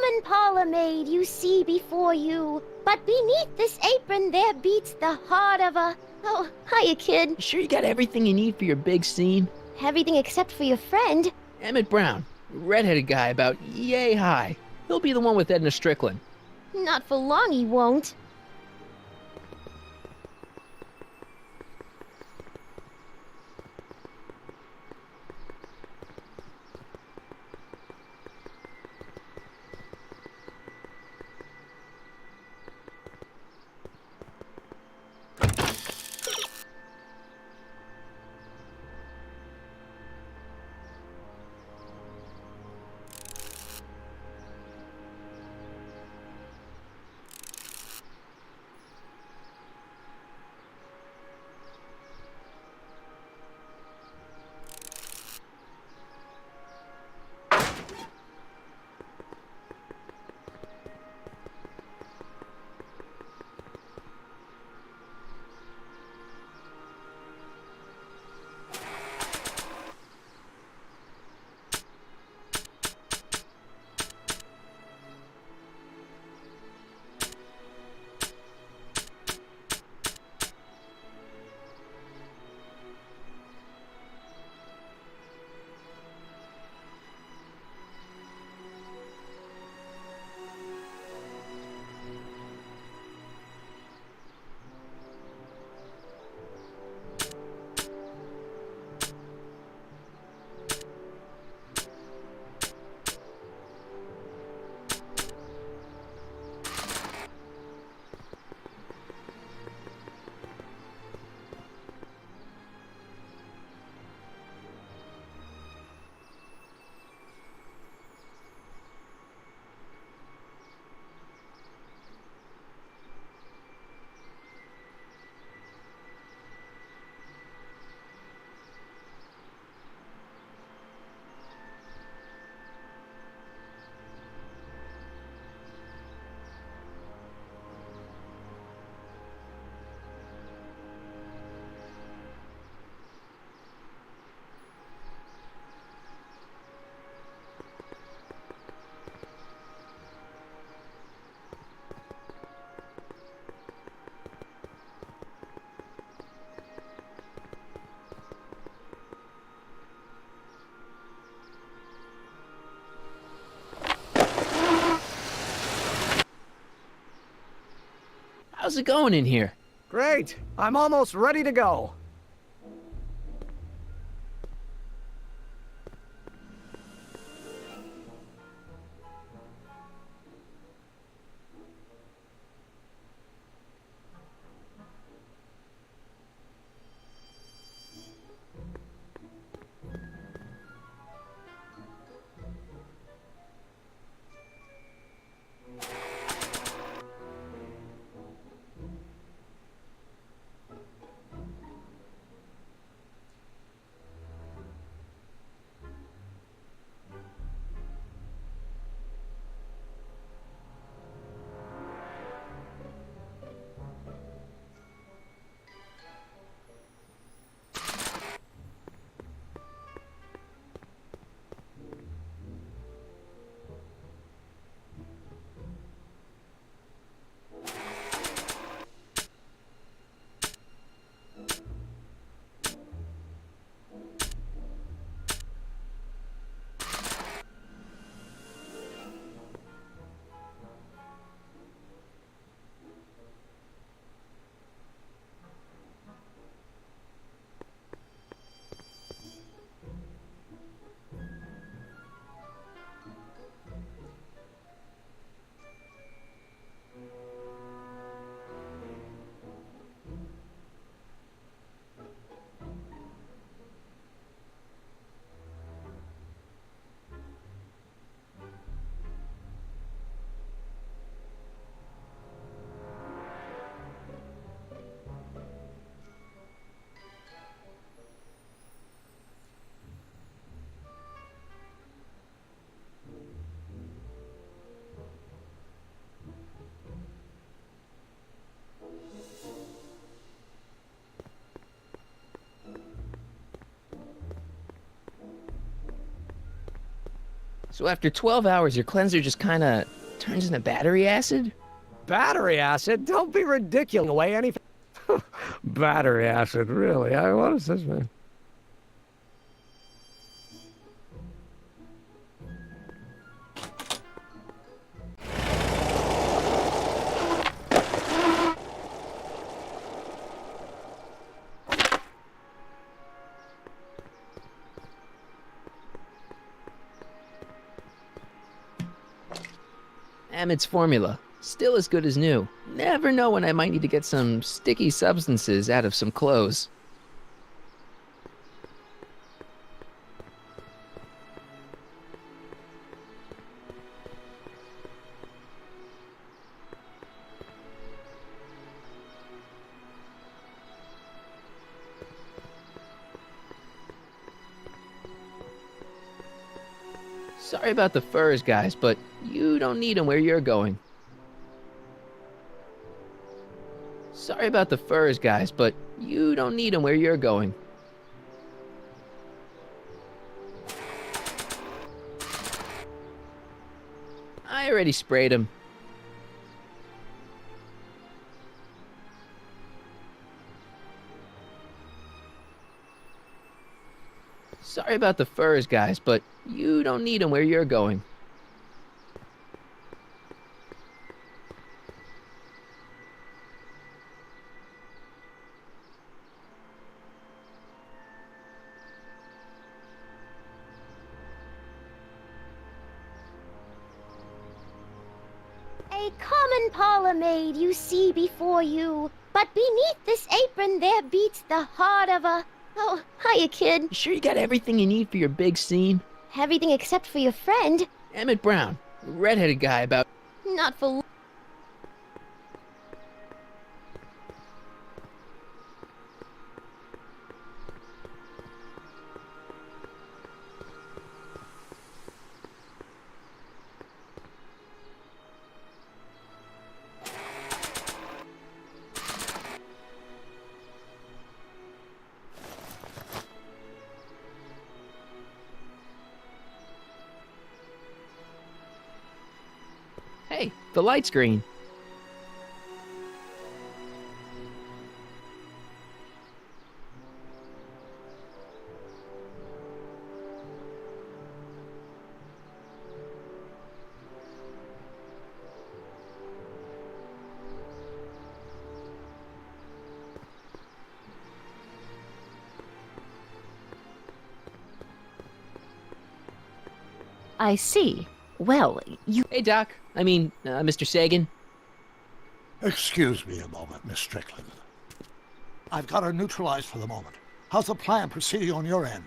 common parlor maid you see before you. But beneath this apron there beats the heart of a... Oh, hiya, kid. You sure you got everything you need for your big scene? Everything except for your friend. Emmett Brown, redheaded guy about yay high. He'll be the one with Edna Strickland. Not for long he won't. How's it going in here? Great! I'm almost ready to go. So after 12 hours, your cleanser just kinda turns into battery acid? Battery acid? Don't be ridiculous. Away anything. Battery acid, really? What is this, man? Amid's formula. Still as good as new. Never know when I might need to get some sticky substances out of some clothes. Sorry about the furs, guys, but you don't need them where you're going. Sorry about the furs, guys, but you don't need them where you're going. I already sprayed them. Sorry about the furs, guys, but you don't need them where you're going. A common parlor maid you see before you, but beneath this apron there beats the heart of a... Oh, hiya, kid. You sure you got everything you need for your big scene? Everything except for your friend. Emmett Brown, the redheaded guy about... Not for... Hey, the light's green. I see. Well, you... Hey, Doc. Mr. Sagan. Excuse me a moment, Miss Strickland. I've got her neutralized for the moment. How's the plan proceeding on your end?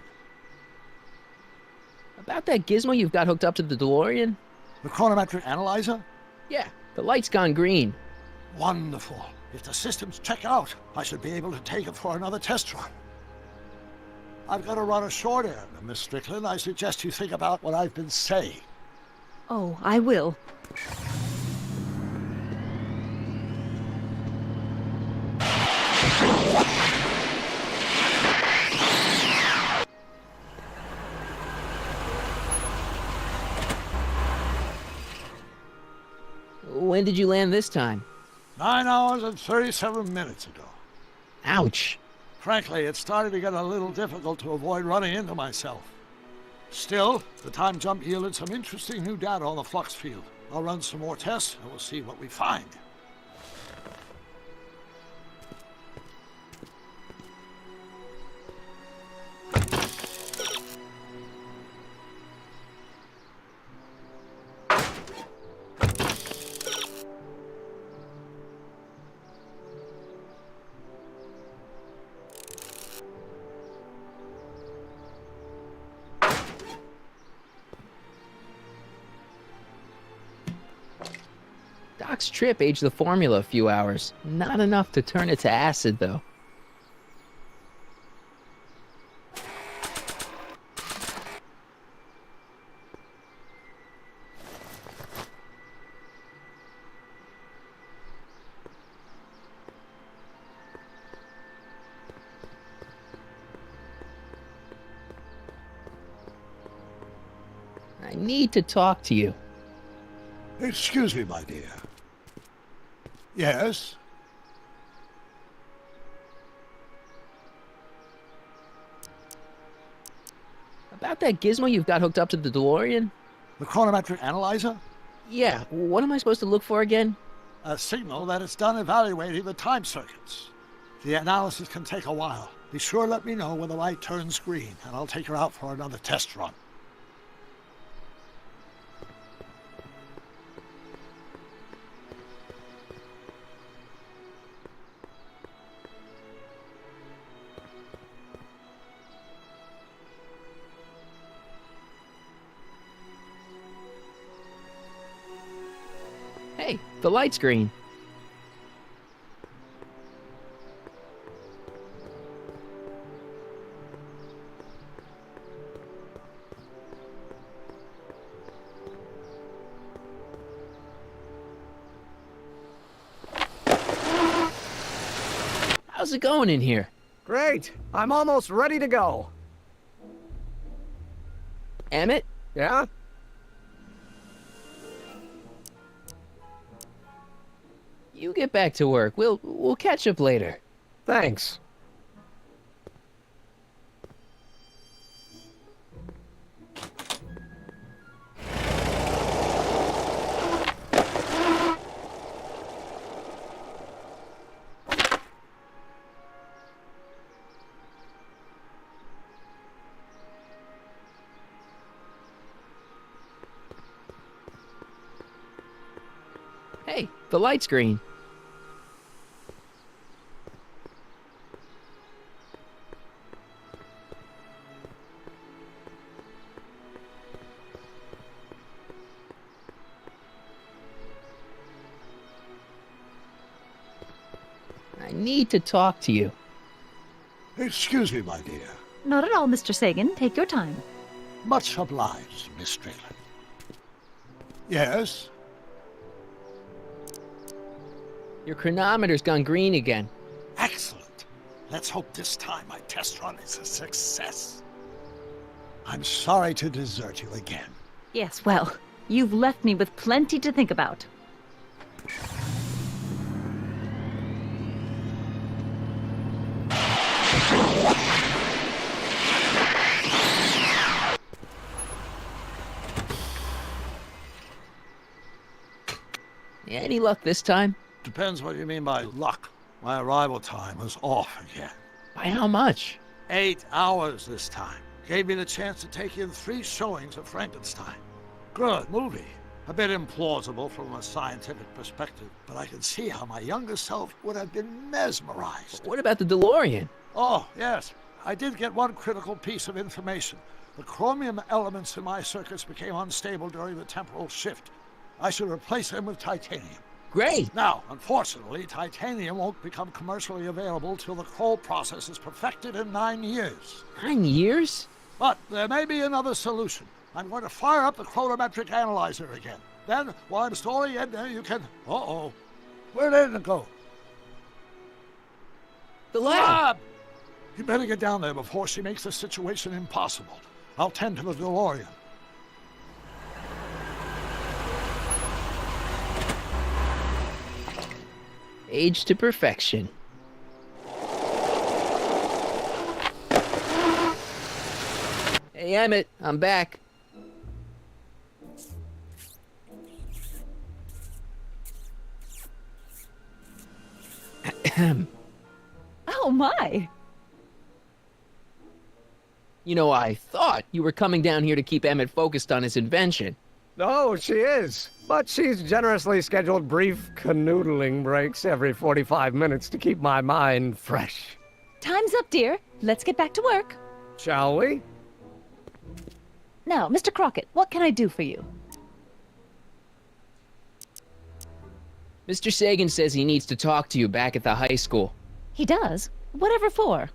About that gizmo you've got hooked up to the DeLorean? The chronometric analyzer? Yeah, the light's gone green. Wonderful. If the systems check out, I should be able to take it for another test run. I've got to run a short errand, Miss Strickland. I suggest you think about what I've been saying. Oh, I will. When did you land this time? 9 hours and 37 minutes ago. Ouch. Frankly, it started to get a little difficult to avoid running into myself. Still, the time jump yielded some interesting new data on the flux field. I'll run some more tests and we'll see what we find. Doc's trip aged the formula a few hours. Not enough to turn it to acid, though. I need to talk to you. Excuse me, my dear. Yes? About that gizmo you've got hooked up to the DeLorean? The chronometric analyzer? Yeah, what am I supposed to look for again? A signal that it's done evaluating the time circuits. The analysis can take a while. Be sure to let me know when the light turns green, and I'll take her out for another test run. Hey, the light's green. How's it going in here? Great. I'm almost ready to go. Emmett? Yeah? You get back to work. We'll catch up later. Thanks. Hey, the light's green. I need to talk to you. Excuse me, my dear. Not at all, Mr. Sagan. Take your time. Much obliged, Miss Strickland. Yes? Your chronometer's gone green again. Excellent. Let's hope this time my test run is a success. I'm sorry to desert you again. Yes, well, you've left me with plenty to think about. Any luck this time? Depends what you mean by luck. My arrival time was off again. By how much? 8 hours this time. Gave me the chance to take in 3 showings of Frankenstein. Good movie. A bit implausible from a scientific perspective, but I can see how my younger self would have been mesmerized. What about the DeLorean? Oh, yes. I did get one critical piece of information. The chromium elements in my circuits became unstable during the temporal shift. I should replace them with titanium. Great! Now, unfortunately, titanium won't become commercially available till the Kroll process is perfected in 9 years. 9 years? But there may be another solution. I'm going to fire up the chronometric analyzer again. Then, while I'm stalling in there, you can... Uh-oh. Where did it go? The lab! You better get down there before she makes the situation impossible. I'll tend to the DeLorean. Age to perfection. Hey, Emmett, I'm back. Oh, my. You know, I thought you were coming down here to keep Emmett focused on his invention. Oh, she is. But she's generously scheduled brief canoodling breaks every 45 minutes to keep my mind fresh. Time's up, dear. Let's get back to work. Shall we? Now, Mr. Crockett, what can I do for you? Mr. Sagan says he needs to talk to you back at the high school. He does? Whatever for?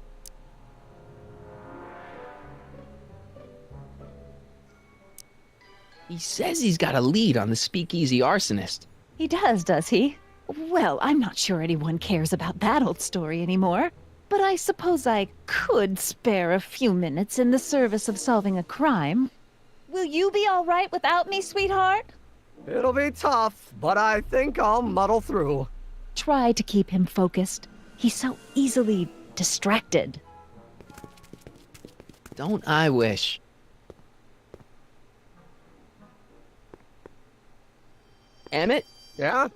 He says he's got a lead on the speakeasy arsonist. He does he? Well, I'm not sure anyone cares about that old story anymore. But I suppose I could spare a few minutes in the service of solving a crime. Will you be all right without me, sweetheart? It'll be tough, but I think I'll muddle through. Try to keep him focused. He's so easily distracted. Don't I wish? Emmett? Yeah?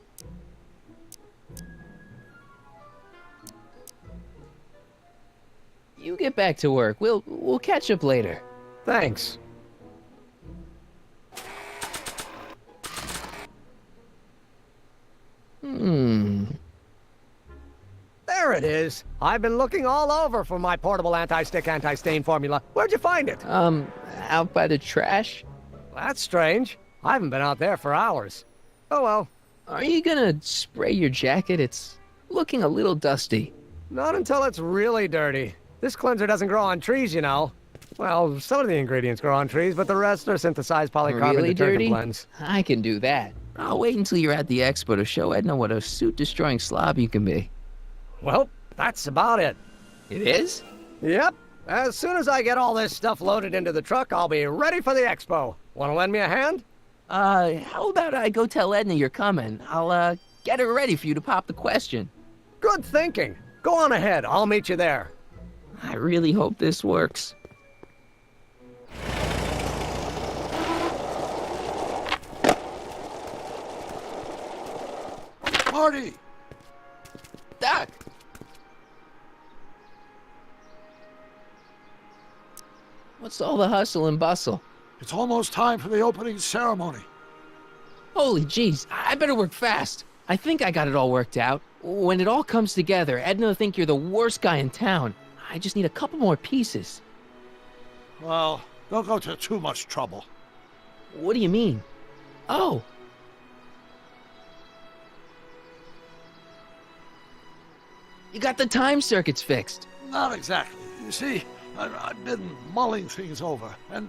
You get back to work. We'll catch up later. Thanks. There it is. I've been looking all over for my portable anti-stick, anti-stain formula. Where'd you find it? Out by the trash? That's strange. I haven't been out there for hours. Oh well. Are you gonna spray your jacket? It's looking a little dusty. Not until it's really dirty. This cleanser doesn't grow on trees, you know. Well, some of the ingredients grow on trees, but the rest are synthesized polycarbonate Really detergent dirty? blends. I can do that. I'll wait until you're at the expo to show Edna what a suit-destroying slob you can be. Well, that's about it. It is? Yep. As soon as I get all this stuff loaded into the truck, I'll be ready for the expo. Want to lend me a hand? How about I go tell Edna you're coming? I'll, get her ready for you to pop the question. Good thinking. Go on ahead. I'll meet you there. I really hope this works. Marty! Doc! What's all the hustle and bustle? It's almost time for the opening ceremony. Holy jeez, I better work fast. I think I got it all worked out. When it all comes together, Edna will think you're the worst guy in town. I just need a couple more pieces. Well, don't go to too much trouble. What do you mean? Oh. You got the time circuits fixed. Not exactly. You see, I've been mulling things over, and...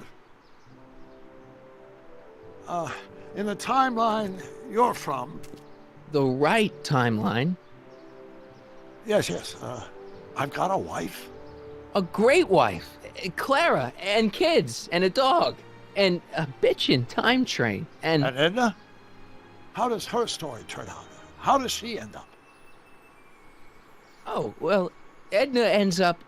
in the timeline you're from... The right timeline? Yes, I've got a wife. A great wife. Clara, and kids, and a dog, and a bitchin' time train, and... And Edna? How does her story turn out? How does she end up? Oh, well, Edna ends up...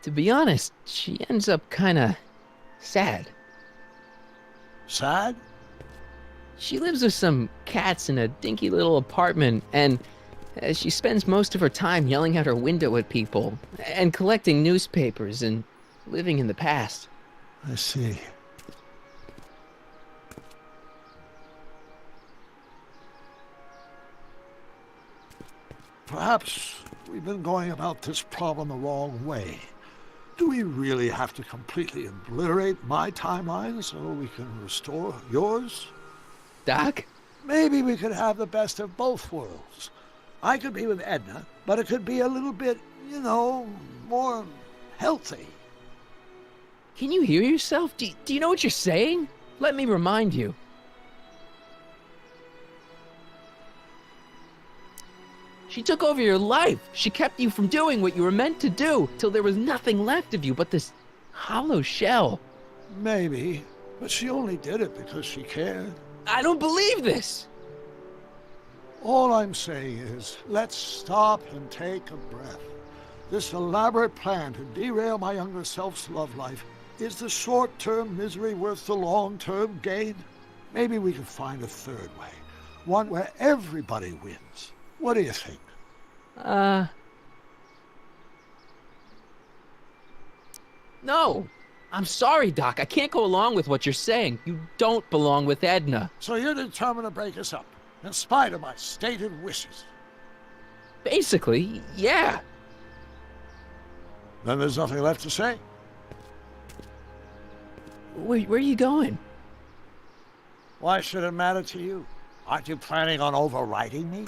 To be honest, she ends up kinda sad. Sad? She lives with some cats in a dinky little apartment, and she spends most of her time yelling out her window at people, and collecting newspapers, and living in the past. I see. Perhaps we've been going about this problem the wrong way. Do we really have to completely obliterate my timeline so we can restore yours? Doc? Maybe we could have the best of both worlds. I could be with Edna, but it could be a little bit, you know, more healthy. Can you hear yourself? Do you know what you're saying? Let me remind you. She took over your life. She kept you from doing what you were meant to do, till there was nothing left of you but this hollow shell. Maybe, but she only did it because she cared. I don't believe this! All I'm saying is, let's stop and take a breath. This elaborate plan to derail my younger self's love life, is the short-term misery worth the long-term gain? Maybe we can find a third way, one where everybody wins. What do you think? No. I'm sorry, Doc. I can't go along with what you're saying. You don't belong with Edna. So you're determined to break us up, in spite of my stated wishes? Basically, yeah. Then there's nothing left to say. Where are you going? Why should it matter to you? Aren't you planning on overriding me?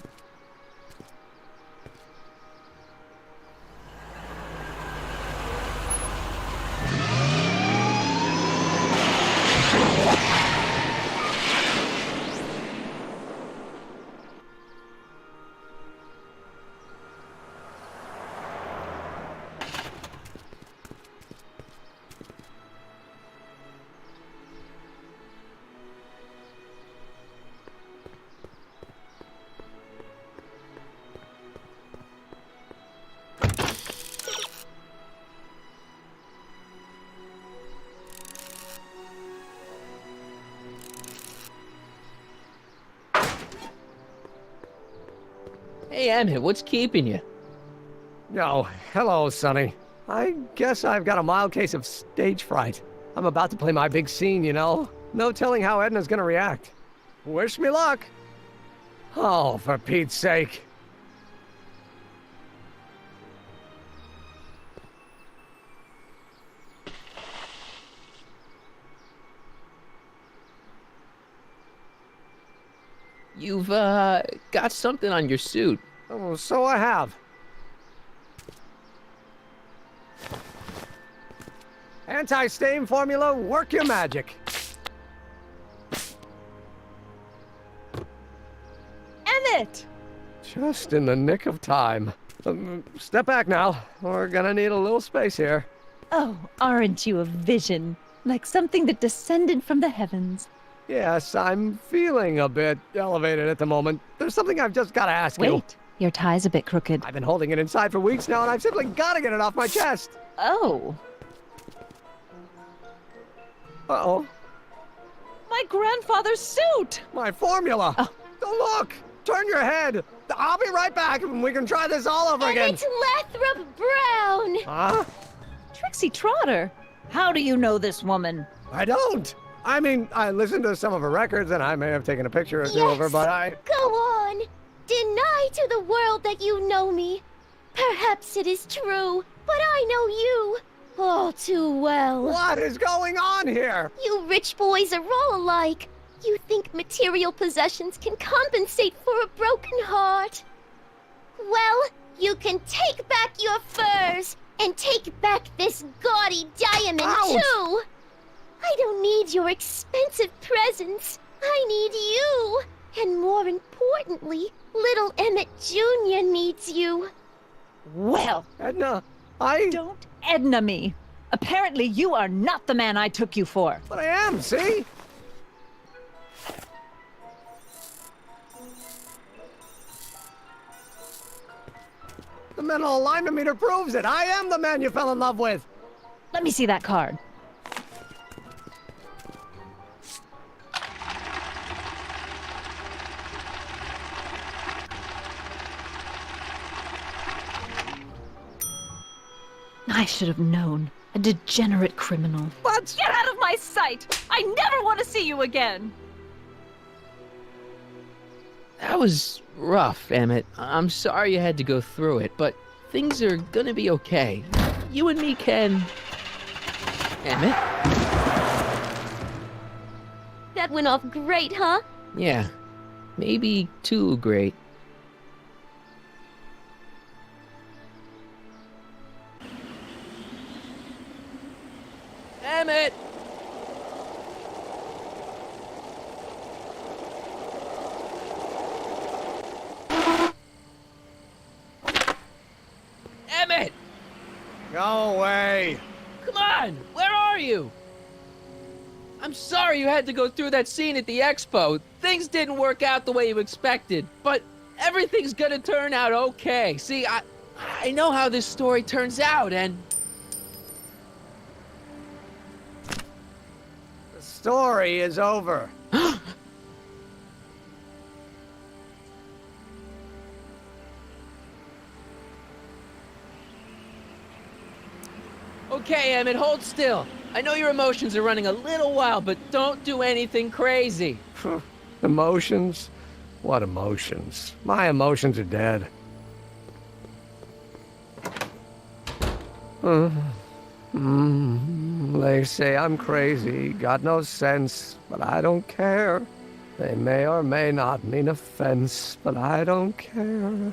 Hey, Emmett, what's keeping you? Oh, hello, Sonny. I guess I've got a mild case of stage fright. I'm about to play my big scene, you know. No telling how Edna's gonna react. Wish me luck. Oh, for Pete's sake. You've, got something on your suit. Oh, so I have. Anti-stain formula, work your magic. Emmett! Just in the nick of time. Step back now. We're gonna need a little space here. Oh, aren't you a vision? Like something that descended from the heavens. Yes, I'm feeling a bit elevated at the moment. There's something I've just gotta ask you. Wait, your tie's a bit crooked. I've been holding it inside for weeks now, and I've simply gotta get it off my chest. Oh, Uh-oh. my grandfather's suit! My formula! Oh. Look! Turn your head! I'll be right back, and we can try this all over again. Emmett Lathrop Brown! Huh? Trixie Trotter! How do you know this woman? I don't! I mean, I listened to some of her records, and I may have taken a picture or two of her, Yes. but I... Go on! Deny to the world that you know me. Perhaps it is true, but I know you all too well. What is going on here? You rich boys are all alike. You think material possessions can compensate for a broken heart. Well, you can take back your furs and take back this gaudy diamond Ouch. too. I don't need your expensive presents. I need you. And more importantly, little Emmett Jr. needs you. Well, Edna, I... don't Edna me. Apparently you are not the man I took you for. But I am, see? The mental alignment meter proves it. I am the man you fell in love with. Let me see that card. I should have known. A degenerate criminal. What? Get out of my sight! I never want to see you again! That was rough, Emmett. I'm sorry you had to go through it, but things are gonna be okay. You and me can... Emmett? That went off great, huh? Yeah, maybe too great. Emmett! Emmett! Go away. Come on! Where are you? I'm sorry you had to go through that scene at the expo. Things didn't work out the way you expected, but everything's gonna turn out okay. See, I know how this story turns out, and... The story is over. Okay, Emmett, hold still. I know your emotions are running a little wild, but don't do anything crazy. Emotions? What emotions? My emotions are dead. They say I'm crazy, got no sense, but I don't care. They may or may not mean offense, but I don't care.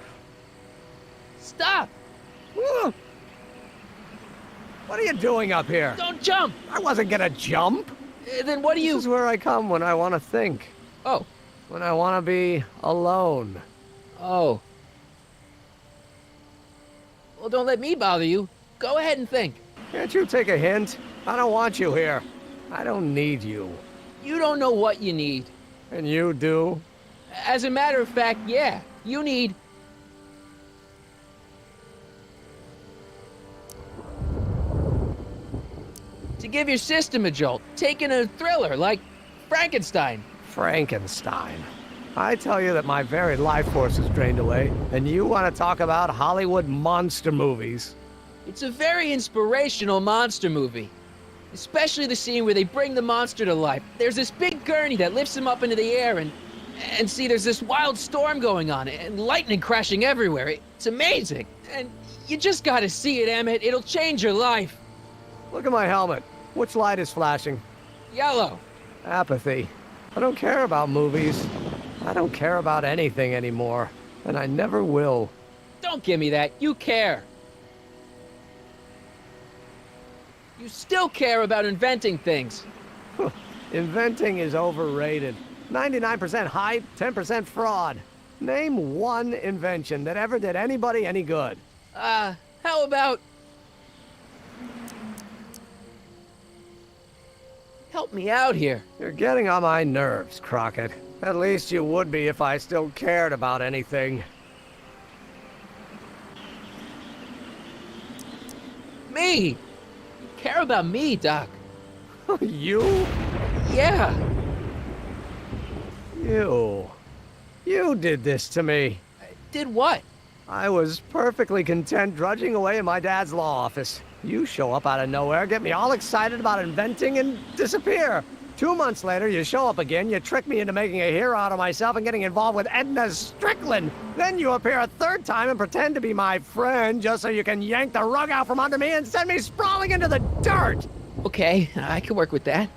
Stop! What are you doing up here? Don't jump! I wasn't gonna jump. Then what do This you... is where I come when I want to think. Oh, When I want to be alone. oh. Well, don't let me bother you. Go ahead and think. Can't you take a hint? I don't want you here. I don't need you. You don't know what you need. And you do? As a matter of fact, yeah, you need... to give your system a jolt, taking a thriller like Frankenstein. Frankenstein. I tell you that my very life force is drained away, and you want to talk about Hollywood monster movies. It's a very inspirational monster movie. Especially the scene where they bring the monster to life. There's this big gurney that lifts him up into the air, and see, there's this wild storm going on, and lightning crashing everywhere. It's amazing. And you just gotta see it, Emmett. It'll change your life. Look at my helmet. Which light is flashing? Yellow. Apathy. I don't care about movies. I don't care about anything anymore, and I never will. Don't give me that. You care. You still care about inventing things. Inventing is overrated. 99% hype, 10% fraud. Name one invention that ever did anybody any good. How about... Help me out here. You're getting on my nerves, Crockett. At least you would be if I still cared about anything. Me! You care about me, Doc. You? Yeah. You did this to me. Did what? I was perfectly content drudging away in my dad's law office. You show up out of nowhere, get me all excited about inventing, and disappear. 2 months later, you show up again, you trick me into making a hero out of myself and getting involved with Edna Strickland. Then you appear a third time and pretend to be my friend just so you can yank the rug out from under me and send me sprawling into the dirt. Okay, I can work with that.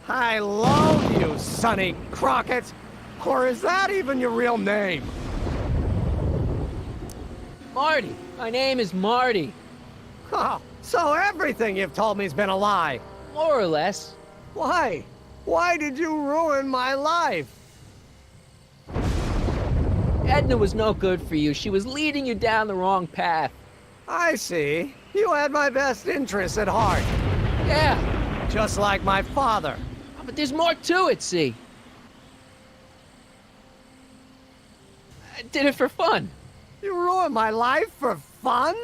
I loathe you, Sonny Crockett. Or is that even your real name? Marty. My name is Marty. Oh, so everything you've told me's been a lie. More or less. Why? Why did you ruin my life? Edna was no good for you. She was leading you down the wrong path. I see. You had my best interests at heart. Yeah, Just like my father. but there's more to it, see? I did it for fun. You ruined my life for fun?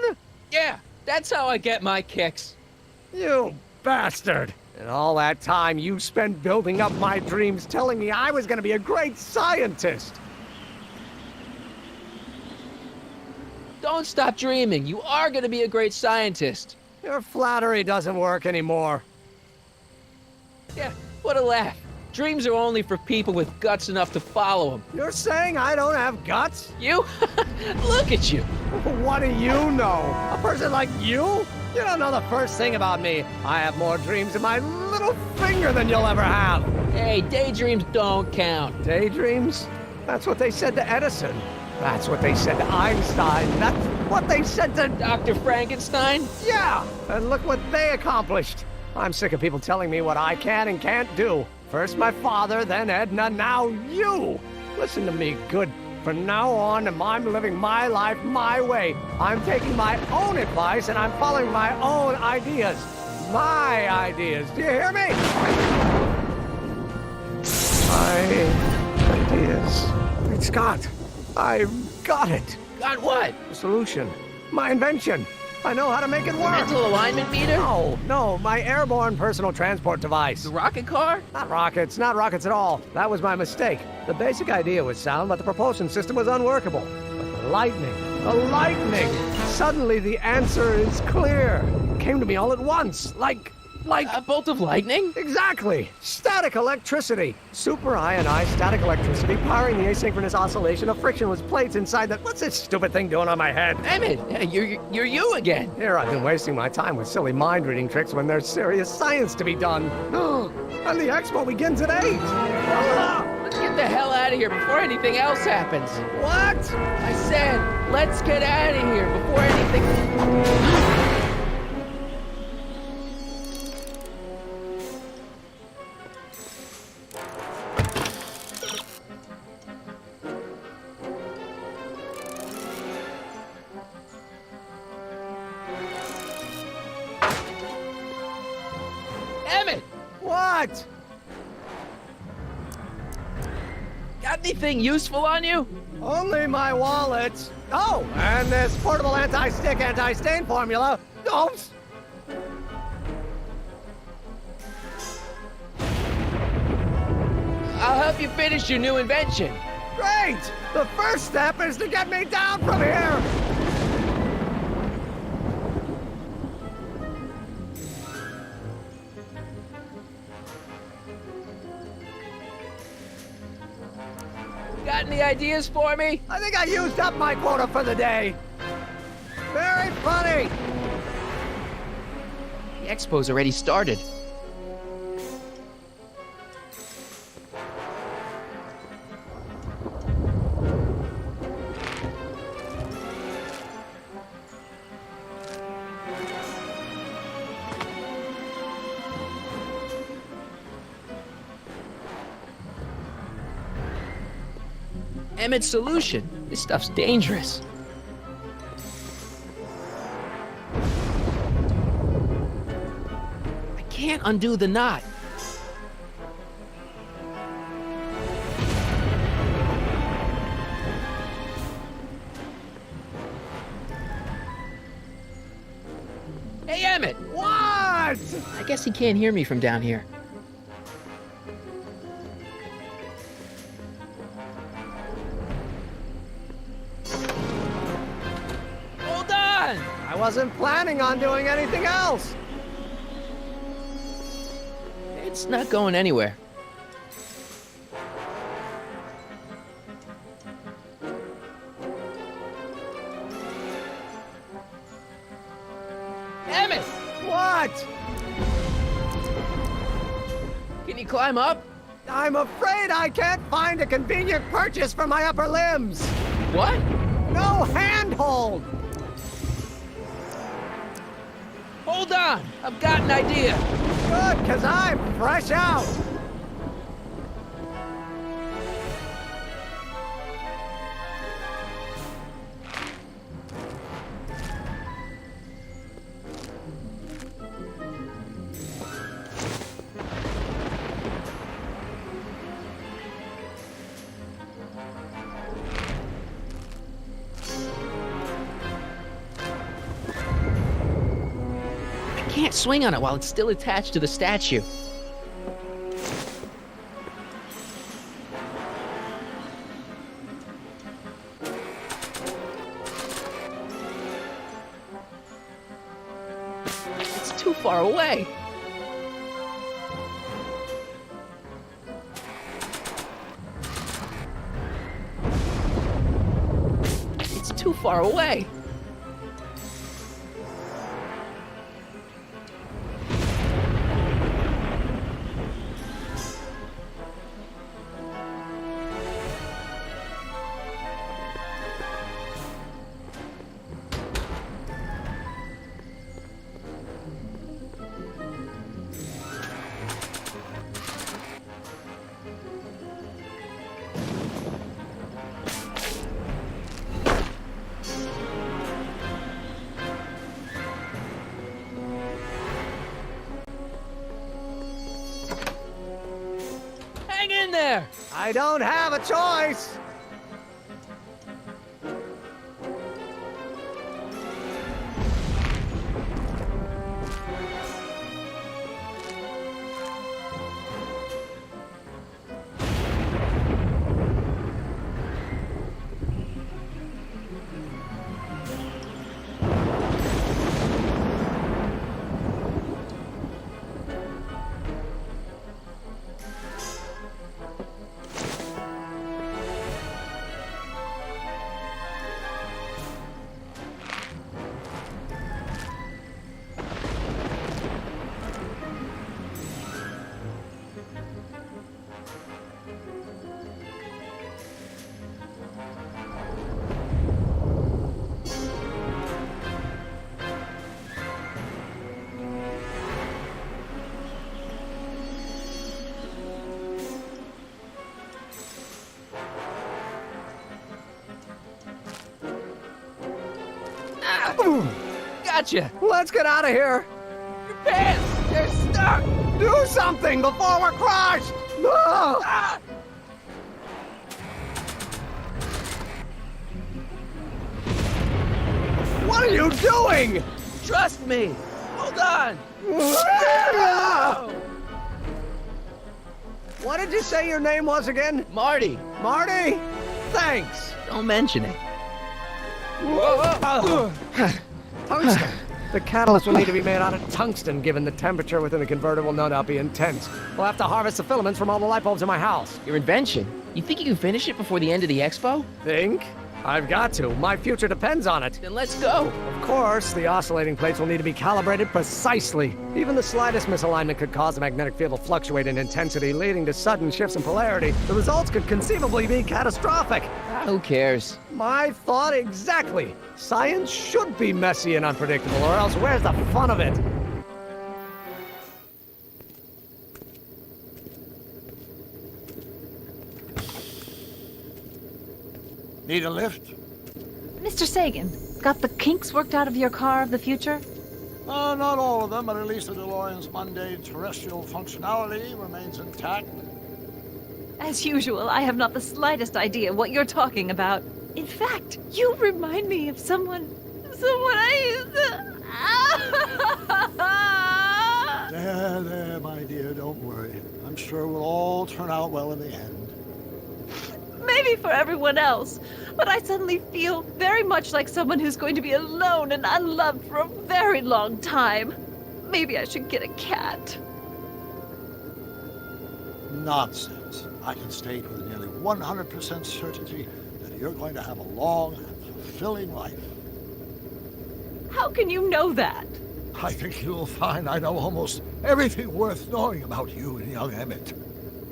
Yeah, that's how I get my kicks. You bastard. And all that time you spent building up my dreams, telling me I was gonna be a great scientist. Don't stop dreaming. You are gonna be a great scientist. Your flattery doesn't work anymore. Yeah, what a laugh. Dreams are only for people with guts enough to follow them. You're saying I don't have guts? You? Look at you. What do you know? A person like you? You don't know the first thing about me. I have more dreams in my little finger than you'll ever have. Hey, daydreams don't count. Daydreams? That's what they said to Edison. That's what they said to Einstein. That's what they said to... Dr. Frankenstein? Yeah! And look what they accomplished. I'm sick of people telling me what I can and can't do. First my father, then Edna, now you! Listen to me, good. From now on, I'm living my life my way. I'm taking my own advice and I'm following my own ideas. My ideas. Do you hear me? My ideas. Great Scott. I've got it. Got what? The solution. My invention. I know how to make it work. Mental alignment meter? No, my airborne personal transport device. The rocket car? Not rockets at all. That was my mistake. The basic idea was sound, but the propulsion system was unworkable. But the lightning! Suddenly the answer is clear. It came to me all at once, like... A bolt of lightning? Exactly! Static electricity! Super ionized static electricity powering the asynchronous oscillation of frictionless plates inside the... What's this stupid thing doing on my head? Emmett, you're you again. Here I've been wasting my time with silly mind-reading tricks when there's serious science to be done. And the expo begins at 8! Let's get the hell out of here before anything else happens. What? I said, let's get out of here before anything... Emmett! What? Got anything useful on you? Only my wallet. Oh, and this portable anti-stick, anti-stain formula. Oops. I'll help you finish your new invention. Great! The first step is to get me down from here! Got any ideas for me? I think I used up my quota for the day. Very funny! The expo's already started. Emmett's solution. This stuff's dangerous. I can't undo the knot. Hey, Emmett! What? I guess he can't hear me from down here. Hold on! I wasn't planning on doing anything else. It's not going anywhere. Emmett! What? Can you climb up? I'm afraid I can't find a convenient purchase for my upper limbs. What? No handhold. Hold on! I've got an idea! Good, because I'm fresh out. I can't swing on it while it's still attached to the statue. It's too far away. It's too far away. Hang in there! I don't have a choice. Gotcha! Let's get out of here. Your pants! They're stuck! Do something before we're crushed. Ah! Ah! What are you doing? Trust me! Hold on! Ah! What did you say your name was again? Marty, Marty? Thanks. don't mention it. Tungsten. The catalyst will need to be made out of tungsten, given the temperature within the converter will no doubt be intense. We'll have to harvest the filaments from all the light bulbs in my house. Your invention. You think you can finish it before the end of the expo? Think? I've got to. My future depends on it. Then let's go. Of course, the oscillating plates will need to be calibrated precisely. Even the slightest misalignment could cause the magnetic field to fluctuate in intensity, leading to sudden shifts in polarity. The results could conceivably be catastrophic. Who cares? My thought exactly. Science should be messy and unpredictable, or else where's the fun of it? Need a lift? Mr. Sagan, got the kinks worked out of your car of the future? Not all of them, but at least the DeLorean's mundane terrestrial functionality remains intact. As usual, I have not the slightest idea what you're talking about. In fact, you remind me of someone I used to... There, my dear, don't worry. I'm sure it will all turn out well in the end. Maybe for everyone else, but I suddenly feel very much like someone who's going to be alone and unloved for a very long time. Maybe I should get a cat. Nonsense. I can state with nearly 100% certainty that you're going to have a long and fulfilling life. How can you know that? I think you'll find I know almost everything worth knowing about you and young Emmett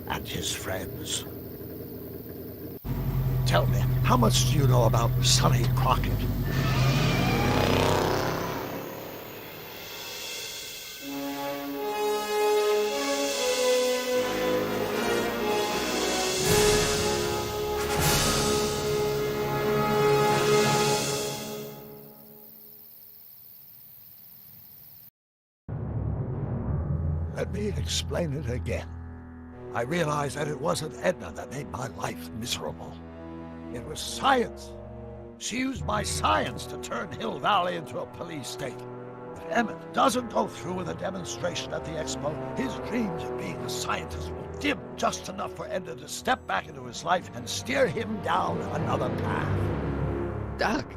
and his friends. Tell me, how much do you know about Sonny Crockett? Let me explain it again. I realized that it wasn't Edna that made my life miserable. It was science. She used my science to turn Hill Valley into a police state. If Emmett doesn't go through with a demonstration at the expo, his dreams of being a scientist will dim just enough for Edna to step back into his life and steer him down another path. Doc,